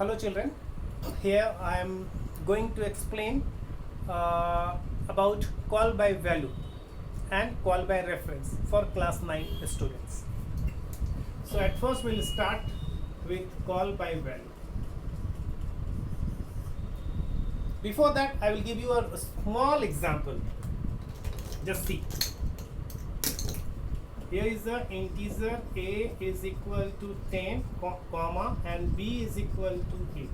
Hello children, here I am going to explain about call by value and call by reference for class 9 students. So at first we will start with call by value. Before that I will give you a small example. Just see. Here is the integer a is equal to 10 comma and b is equal to 8.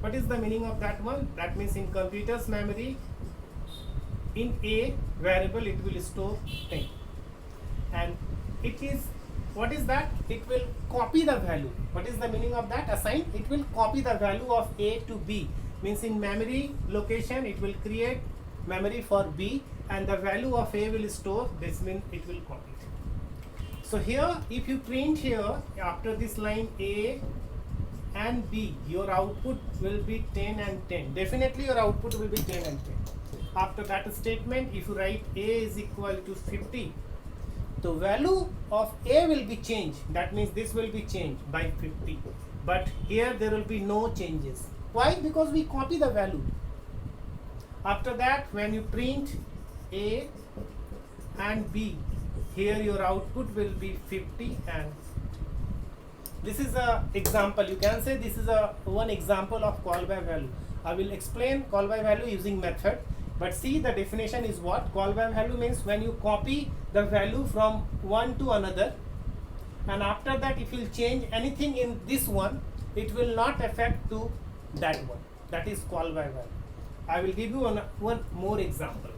What is the meaning of that one? That means in computer's memory, in a variable it will store 10, and it is, what is that? It will copy the value. What is the meaning of that? Assign, it will copy the value of a to b, means in memory location it will create memory for b and the value of a will store, this means it will copy it. So here if you print here after this line a and b, your output will be 10 and 10. Definitely your output will be 10 and 10. After that statement, if you write a is equal to 50, the value of a will be changed. That means this will be changed by 50. But here there will be no changes. Why? Because we copy the value. After that, when you print a and b, here your output will be 50 and this is a example. You can say this is a one example of call by value. I will explain call by value using method, but see the definition is what? Call by value means when you copy the value from one to another, and after that if you change anything in this one, it will not affect to that one. That is call by value. I will give you one more example.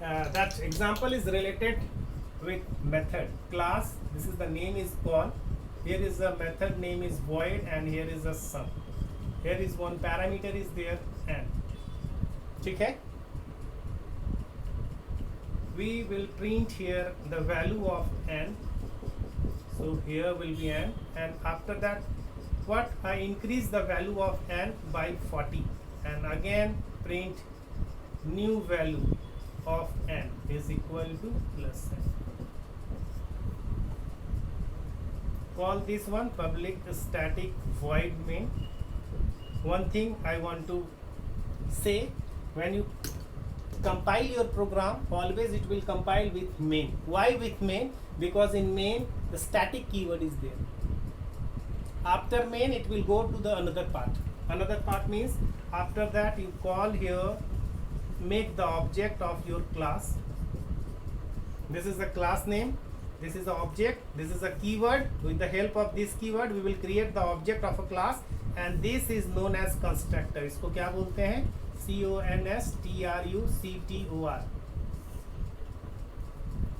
That example is related with method class. This is the name is call. Here is the method name is void, and here is a sum. Here is one parameter is there and okay. We will print here the value of n. So here will be n, and after that what? I increase the value of n by 40 and again print new value of n is equal to plus n. Call this one public static void main. One thing I want to say, when you compile your program, always it will compile with main. Why with main? Because in main the static keyword is there. After main it will go to the another part. Another part means after that you call here, make the object of your class. This is the class name, this is the object, this is a keyword. With the help of this keyword we will create the object of a class, and this is known as constructor. इसको क्या बोलते हैं? CONSTRUCTOR.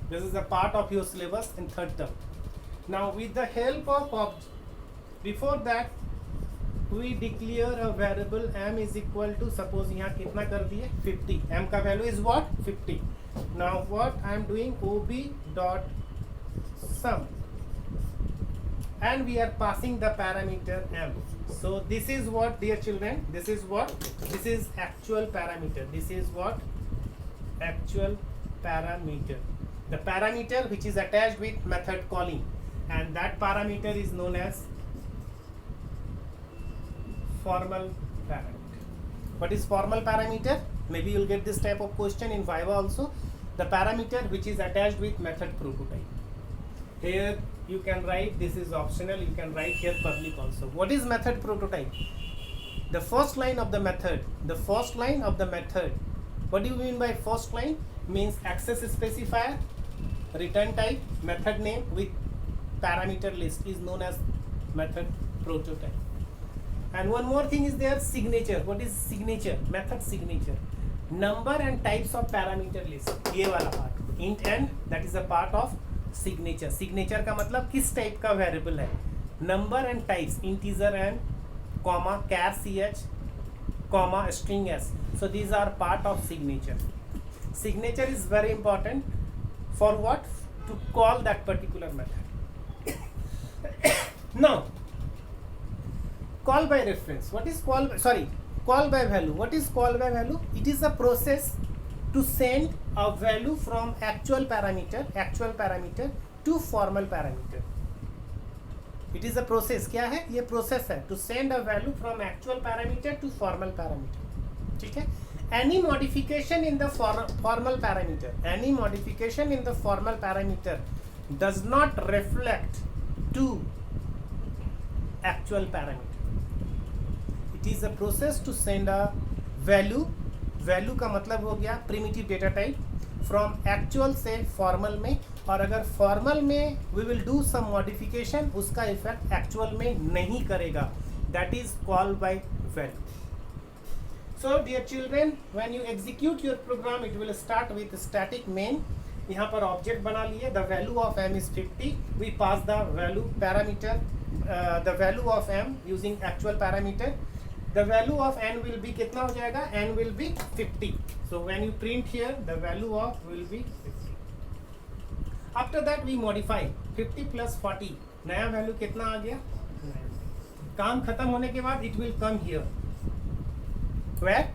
This is a part of your syllabus in third term. Now with the help of before that we declare a variable m is equal to, suppose यहाँ कितना कर दिए 50. m का value is what? 50. Now what I am doing, ob dot sum, and we are passing the parameter m. So this is what, dear children, this is what? This is actual parameter. This is what? Actual parameter. The parameter which is attached with method calling, and that parameter is known as formal parameter. What is formal parameter? Maybe you'll get this type of question in Viva also. The parameter which is attached with method prototype. Here you can write, this is optional, you can write here public also. What is method prototype? The first line of the method. The first line of the method. What do you mean by first line? Means access specifier, return type, method name with parameter list is known as method prototype. And one more thing is there, signature. What is signature? Method signature. Number and types of parameter list. ये वाला part. Int n, that is a part of signature. Signature का मतलब किस type का variable है. Number and types, integer n, comma, char ch, comma, string s. So these are part of signature. Signature is very important for what? To call that particular method. Now call by reference. What is call by value? What is call by value? It is a process to send a value from actual parameter to formal parameter. It is a process. क्या है ये process है to send a value from actual parameter to formal parameter. ठीक है. any modification in the formal parameter, any modification in the formal parameter does not reflect to actual parameter. It is a process to send a value का मतलब हो गया primitive data type from actual से formal में, और अगर formal में we will do some modification, उसका effect actual में नहीं करेगा. That is called by value. So dear children, when you execute your program, it will start with static main. यहाँ पर ऑब्जेक्ट बना लिए. The value of m is 50. We pass the value parameter, the value of m using actual parameter. The value of n will be कितना हो जाएगा? n will be 50. So when you print here, the value of will be 50. After that we modify 50 plus 40. नया value कितना आ गया? काम खत्म होने के बाद it will come here. Where?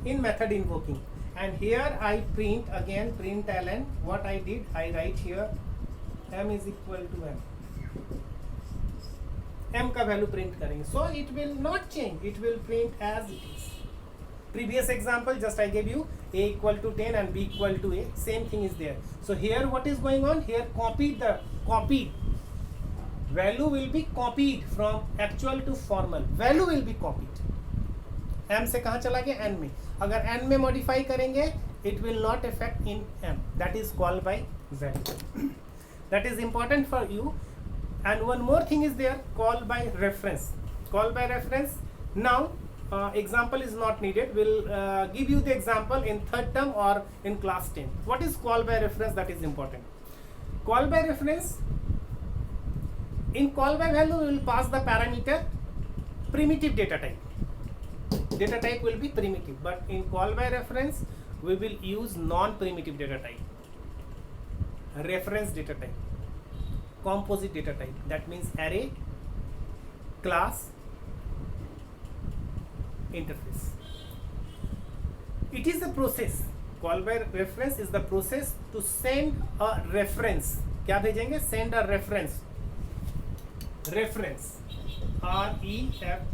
In method invoking. And here I print again, print ln. What I did, I write here m is equal to m. m का value print करेंगे. So it will not change, it will print as it is. Previous example just I gave you a equal to 10 and b equal to a, same thing is there. So here what is going on? Here copied value will be copied from actual to formal. Value will be copied. m से कहाँ चला गया? n में. अगर n में modify करेंगे it will not affect in m. That is called by value. That is important for you. And one more thing is there, call by reference. Call by reference. Now example is not needed. We'll give you the example in third term or in class 10. What is call by reference? That is important. Call by reference. In call by value we will pass the parameter primitive data type. Data type will be primitive, but in call by reference we will use non-primitive data type, reference data type, composite data type. That means array, class, interface. It is the process. Call by reference is the process to send a reference. क्या भेजेंगे? Send a reference. Reference. REFERENCE,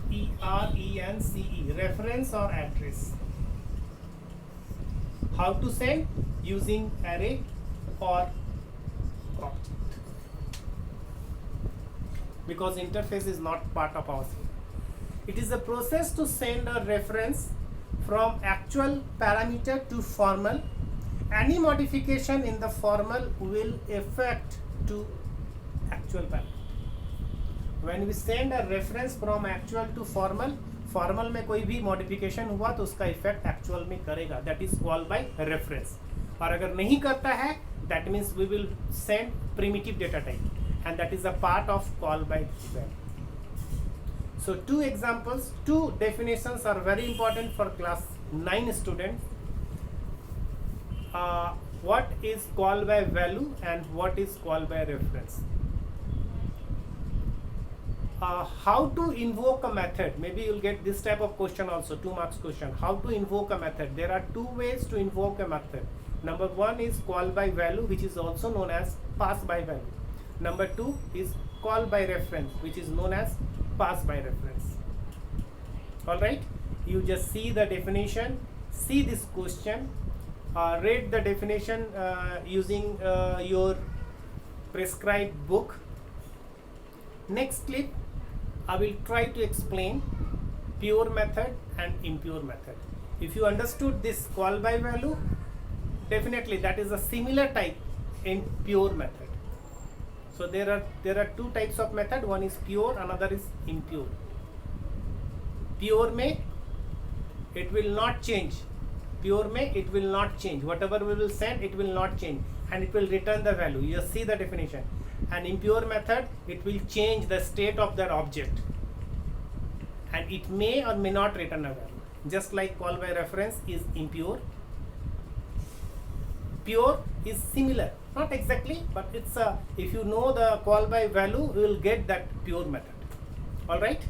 reference or address. How to send? Using array or object. Because interface is not part of our system. It is a process to send a reference from actual parameter to formal. Any modification in the formal will affect to actual parameter. When we send a reference from actual to formal, formal में कोई भी modification हुआ तो उसका effect actual में करेगा. That is called by reference. और अगर नहीं करता है, that means we will send primitive data type, and that is a part of call by value. So two examples, two definitions are very important for class 9 students. What is call by value and what is call by reference? How to invoke a method? Maybe you'll get this type of question also, 2 marks question. How to invoke a method? There are 2 ways to invoke a method. Number 1 is call by value, which is also known as pass by value. Number 2 is call by reference, which is known as pass by reference. Alright, you just see the definition, see this question, read the definition using your prescribed book. Next clip I will try to explain pure method and impure method. If you understood this call by value, definitely that is a similar type in pure method. So there are 2 types of method. One is pure, another is impure. Pure में it will not change. Pure में it will not change. Whatever we will send, it will not change, and it will return the value. You see the definition. And impure method, it will change the state of that object, and it may or may not return a value. Just like call by reference is impure, pure is similar, not exactly, but it's if you know the call by value, you will get that pure method. All right.